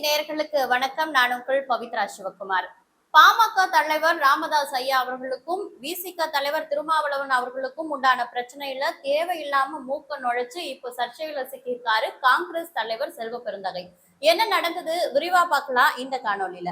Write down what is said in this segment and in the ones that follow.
நேயர்களுக்கு வணக்கம். நான் உங்கள் பவித்ரா சிவகுமார். பாமக தலைவர் ராமதாஸ் ஐயா அவர்களுக்கும் விசிக தலைவர் திருமாவளவன் அவர்களுக்கும் உண்டான பிரச்சனையில தேவையில்லாம மூக்க நுழைச்சு இப்போ சர்ச்சையில சிக்கியிருக்காரு காங்கிரஸ் தலைவர் செல்வ பெருந்தகை. என்ன நடந்தது விரிவா பார்க்கலாம் இந்த காணொலியில.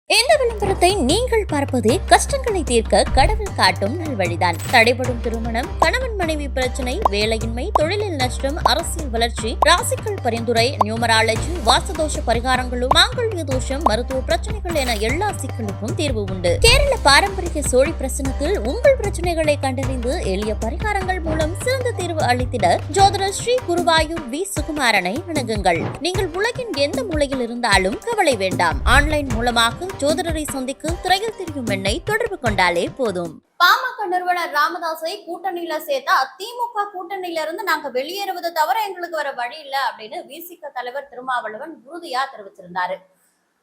இந்த விளம்பரத்தை நீங்கள் பார்ப்பதே கஷ்டங்களை தீர்க்க கடவுள் காட்டும் நல்வழிதான். தடைபடும் திருமணம், கணவன் மனைவி பிரச்சனை, வேலையின்மை, தொழிலில் நஷ்டம், அரசியல் வளர்ச்சி, ராசிகள் பரிந்துரை, நியூமராலஜி, வாசதோஷ பரிகாரங்களும், மாங்கல்ய தோஷம், மருத்துவ பிரச்சனைகள் என எல்லா சிக்கலுக்கும் தீர்வு உண்டு. கேரள பாரம்பரிய சோழி பிரசனத்தில் உங்கள் பிரச்சனைகளை கண்டறிந்து எளிய பரிகாரங்கள் மூலம் சிறந்த தீர்வு அளித்திட ஜோதிடர் ஸ்ரீ குருவாயூர் வி சுகுமாரனை அணுகுங்கள். நீங்கள் உலகின் எந்த மூலையில் இருந்தாலும் கவலை வேண்டாம். ஆன்லைன் மூலமாக ஜோதிடரை சந்திக்க திரையில் தெரியும் எண்ணை தொடர்பு கொண்டாலே போதும். பாமக நிறுவனர் ராமதாஸை கூட்டணியில சேர்த்தா திமுக கூட்டணியில இருந்து நாங்க வெளியேறுவது தவிர எங்களுக்கு வர வழி இல்ல அப்படின்னு விசிக தலைவர் திருமாவளவன் உறுதியா தெரிவிச்சிருந்தாரு.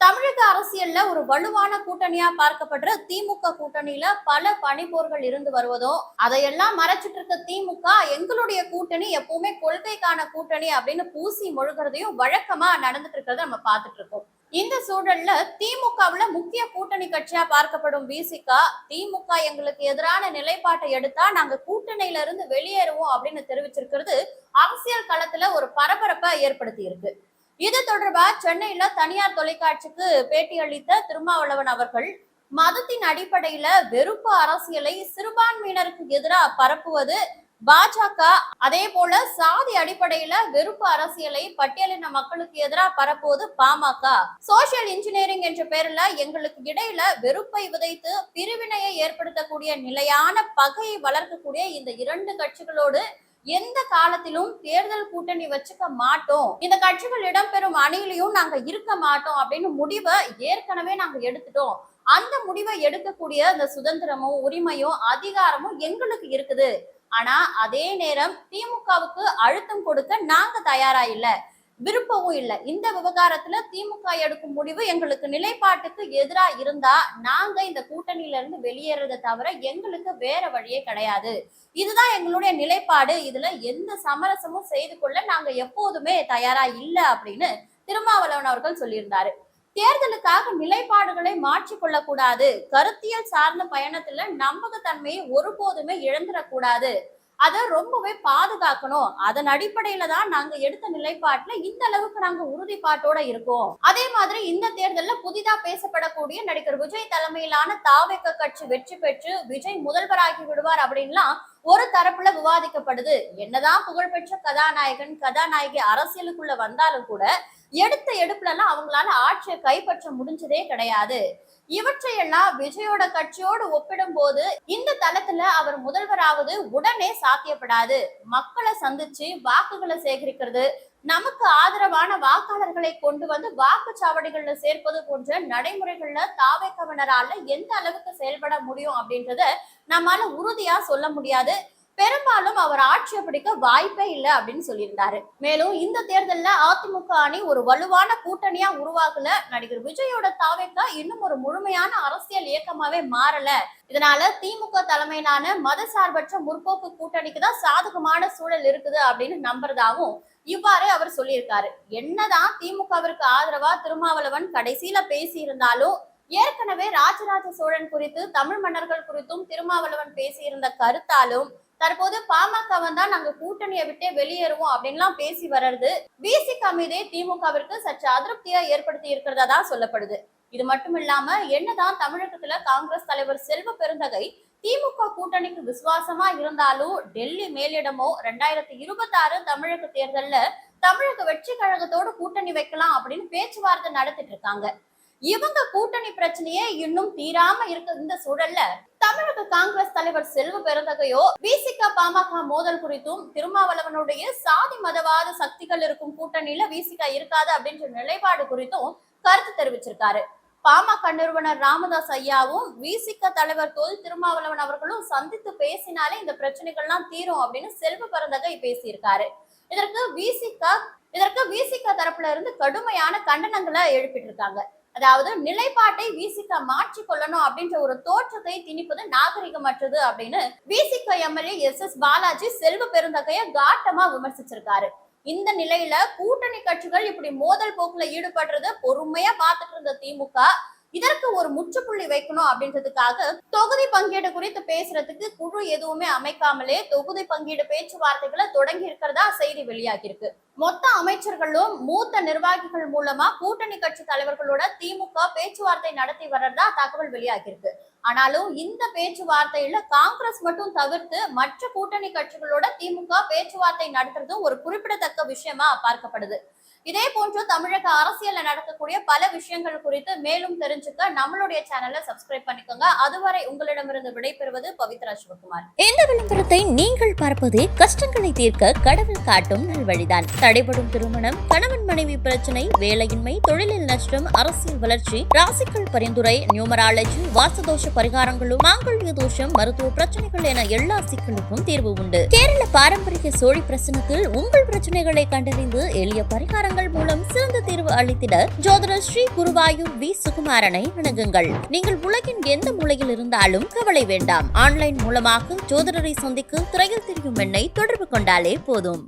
தமிழக அரசியல்ல ஒரு வலுவான கூட்டணியா பார்க்கப்படுற திமுக கூட்டணியில பல பனிப்போர்கள் இருந்து வருவதும் அதையெல்லாம் மறைச்சிட்டு இருக்க திமுக எங்களுடைய கூட்டணி எப்பவுமே கொள்கைக்கான கூட்டணி அப்படின்னு பூசி மொழுகிறதையும் வழக்கமா நடந்துட்டு இருக்கிறத நம்ம பார்த்துட்டு இருக்கோம். இந்த சூழல்ல திமுகவுல முக்கிய கூட்டணி கட்சியா பார்க்கப்படும் விசிக திமுக எங்களுக்கு எதிரான நிலைப்பாட்டை எடுத்தா நாங்க கூட்டணியில இருந்து வெளியேறுவோம் அப்படின்னு தெரிவிச்சிருக்கிறது அரசியல் களத்துல ஒரு பரபரப்பை ஏற்படுத்தி இருக்கு. இது தொடர்பா சென்னையில தனியார் தொலைக்காட்சிக்கு பேட்டி அளித்த திருமாவளவன் அவர்கள் மதத்தின் அடிப்படையில வெறுப்பு அரசியலை சிறுபான்மையினருக்கு எதிராக பரப்புவது பாஜக, அதே போல சாதி அடிப்படையில வெறுப்பு அரசியலை பட்டியலின மக்களுக்கு எதிராக பரப்புவது பாமக, சோசியல் இன்ஜினியரிங் என்ற பெயர்ல எங்களுக்கு இடையில வெறுப்பை விதைத்து பிரிவினையை ஏற்படுத்தக்கூடிய நிலையான பகையை வளர்க்கக்கூடிய இந்த இரண்டு கட்சிகளோடு எந்த காலத்திலும் தேர்தல் கூட்டணி வச்சுக்க மாட்டோம், இந்த கட்சிகள் இடம்பெறும் அணியிலையும் நாங்க இருக்க மாட்டோம் அப்படின்னு முடிவை ஏற்கனவே நாங்க எடுத்துட்டோம். அந்த முடிவை எடுக்கக்கூடிய அந்த சுதந்திரமும் உரிமையும் அதிகாரமும் எங்களுக்கு இருக்குது. ஆனா அதே நேரம் திமுகவுக்கு அழுத்தம் கொடுக்க நாங்க தயாரா இல்ல, விருப்பமும் இல்ல. இந்த விவகாரத்துல திமுக எடுக்கும் முடிவு எங்களுக்கு நிலைப்பாட்டுக்கு எதிரா இருந்தா நாங்க இந்த கூட்டணியில இருந்து வெளியேறதை தவிர எங்களுக்கு வேற வழியே கிடையாது. இதுதான் எங்களுடைய நிலைப்பாடு. இதுல எந்த சமரசமும் செய்து கொள்ள நாங்க எப்போதுமே தயாரா இல்ல அப்படின்னு திருமாவளவன் அவர்கள் சொல்லியிருந்தாரு. தேர்தலுக்காக நிலைப்பாடுகளை மாற்றிக்கொள்ளக்கூடாது, கருத்தியல் சார்ந்த பயணத்துல நம்பகத்தன்மையை ஒருபோதுமே இழந்துடக்கூடாது, அதை ரொம்பவே பாதுகாக்கணும். அதன் அடிப்படையில தான் நாங்க எடுத்த நிலைப்பாட்டுல இந்த அளவுக்கு நாங்க உறுதிப்பாட்டோட இருக்கோம். அதே மாதிரி இந்த தேர்தல்ல புதிதா பேசப்படக்கூடிய நடிகர் விஜய் தலைமையிலான தாவேக கட்சி வெற்றி பெற்று விஜய் முதல்வராகி விடுவார் அப்படின்லாம் ஒரு தரப்புல விவாதிக்கப்படுது. என்னதான் புகழ்பெற்ற கதாநாயகன் கதாநாயகி அரசியலுக்குள்ள வந்தாலும் கூட எடுத்த எடுப்புல எல்லாம் அவங்களால ஆட்சியை கைப்பற்ற முடிஞ்சதே கிடையாது. இவற்றையெல்லாம் விஜயோட கட்சியோடு ஒப்பிடும் போது இந்த தளத்துல அவர் முதல்வராவது உடனே சாத்தியப்படாது. மக்களை சந்திச்சு வாக்குகளை சேகரிக்கிறது, நமக்கு ஆதரவான வாக்காளர்களை கொண்டு வந்து வாக்குச்சாவடிகள்ல சேர்ப்பது போன்ற நடைமுறைகள்ல தாவேக்கவினரால எந்த அளவுக்கு செயல்பட முடியும் அப்படின்றத நம்மால உறுதியா சொல்ல முடியாது. பெரும்பாலும் அவர் ஆட்சியை பிடிக்க வாய்ப்பே இல்லை அப்படின்னு சொல்லியிருந்தாரு. மேலும் இந்த தேர்தல்ல அதிமுக அணி ஒரு வலுவான கூட்டணியா உருவாகல, நடிகர் விஜயோட தாவேக்கா இன்னும் ஒரு முழுமையான அரசியல் இயக்கமாவே மாறல. இதனால திமுக தலைமையிலான மதசார்பற்ற முற்போக்கு கூட்டணிக்கு தான் சாதகமான சூழல் இருக்குது அப்படின்னு நம்புறதாகவும் இவ்வாறு அவர் சொல்லியிருக்காரு. என்னதான் திமுகவிற்கு ஆதரவா திருமாவளவன் கடைசியில பேசி இருந்தாலும் ஏற்கனவே ராஜராஜ சோழன் குறித்து தமிழ் மன்னர்கள் குறித்தும் திருமாவளவன் பேசியிருந்த கருத்தாலும் தற்போது பாமக வந்தா நாங்க கூட்டணியை விட்டே வெளியேறுவோம் அப்படின்லாம் பேசி வர்றது விசிக மீதே திமுகவிற்கு சற்று அதிருப்தியா ஏற்படுத்தி இருக்கிறதா தான் சொல்லப்படுது. இது மட்டும் இல்லாம என்னதான் தமிழகத்துல காங்கிரஸ் தலைவர் செல்வ பெருந்தகை திமுக கூட்டணிக்கு விசுவாசமா இருந்தாலும் டெல்லி மேலிடமோ 2026 தமிழக தேர்தல்ல தமிழக வெற்றி கழகத்தோடு கூட்டணி வைக்கலாம் அப்படின்னு பேச்சுவார்த்தை நடத்திட்டு இருக்காங்க. இவங்க கூட்டணி பிரச்சனையே இன்னும் தீராம இருக்க இந்த சூழல்ல தமிழக காங்கிரஸ் தலைவர் செல்வ பெருந்தகையோ விசிக பாமக மோதல் குறித்தும் திருமாவளவனுடைய சாதி மதவாத சக்திகள் இருக்கும் கூட்டணியில விசிக இருக்காது அப்படின்ற நிலைப்பாடு குறித்தும் கருத்து தெரிவிச்சிருக்காரு. பாமக நிறுவனர் ராமதாஸ் ஐயாவும் விசிக தலைவர் தொல் திருமாவளவன் அவர்களும் சந்தித்து பேசினாலே இந்த பிரச்சனைகள்லாம் தீரும் அப்படின்னு செல்வ பெருந்தகை பேசியிருக்காரு. இதற்கு விசிக தரப்புல இருந்து கடுமையான கண்டனங்களை எழுப்பிட்டு இருக்காங்க. அதாவது நிலைப்பாட்டை விசிக மாற்றிக் கொள்ளணும் அப்படின்ற ஒரு தோற்றத்தை திணிப்பது நாகரிகமற்றது அப்படின்னு விசிக எம்எல்ஏ எஸ் பாலாஜி செல்வ பெருந்தகைய காட்டமா விமர்சிச்சிருக்காரு. இந்த நிலையில கூட்டணி கட்சிகள் இப்படி மோதல் போக்குல ஈடுபடுறத பொறுமையா பார்த்துட்டு இருந்த திமுக இதற்கு ஒரு முற்றுப்புள்ளி வைக்கணும் அப்படின்றதுக்காக தொகுதி பங்கீடு குறித்து பேசுறதுக்கு குழு எதுவுமே அமைக்காமலே தொகுதி பங்கீடு பேச்சுவார்த்தைகளை தொடங்கி இருக்கிறதா செய்தி வெளியாகி இருக்கு. மொத்த அமைச்சர்களும் மூத்த நிர்வாகிகள் மூலமா கூட்டணி கட்சி தலைவர்களோட திமுக பேச்சுவார்த்தை நடத்தி வர்றதா தகவல் வெளியாகி இருக்கு. ஆனாலும் இந்த பேச்சுவார்த்தையில காங்கிரஸ் மட்டும் தவிர்த்து மற்ற கூட்டணி கட்சிகளோட திமுக பேச்சுவார்த்தை நடத்துறதும் ஒரு குறிப்பிடத்தக்க விஷயமா பார்க்கப்படுது. இதே போன்று தமிழக அரசியல்ல நடக்கக்கூடிய பல விஷயங்கள் குறித்து மேலும் தெரிஞ்சுக்க நம்மளுடைய சேனலை சப்ஸ்கிரைப் பண்ணிக்கோங்க. அதுவரை உங்களிடமிருந்து விடைபெறுவது பவித்ரா சிவகுமார். இந்த விளம்பரத்தை நீங்கள் பார்ப்பதே கஷ்டங்களை தீர்க்க கடவுள் காட்டும் நல்வழிதான். தடைபடும் திருமணம், கணவன் மனைவி பிரச்சனை, வேலையின்மை, தொழிலில் நஷ்டம், அரசியல் வளர்ச்சி, ராசிகள் பரிந்துரை, நியூமராலஜி, வாசதோஷ பரிகாரங்களும், மாங்கல்ய தோஷம், மருத்துவ பிரச்சனைகள் என எல்லா சிக்கலுக்கும் தீர்வு உண்டு. கேரள பாரம்பரிய சோழி பிரசனத்தில் உங்கள் பிரச்சனைகளை கண்டறிந்து எளிய பரிகாரங்கள் மூலம் சிறந்த தீர்வு அளித்திட ஜோதிடர் ஸ்ரீ குருவாயூர் வி சுகுமாரனை அணுகுங்கள். நீங்கள் உலகின் எந்த மூலையில் இருந்தாலும் கவலை வேண்டாம். ஆன்லைன் மூலமாக ஜோதிடரை சந்திக்க திரையில் தெரியும் எண்ணை தொடர்பு கொண்டாலே போதும்.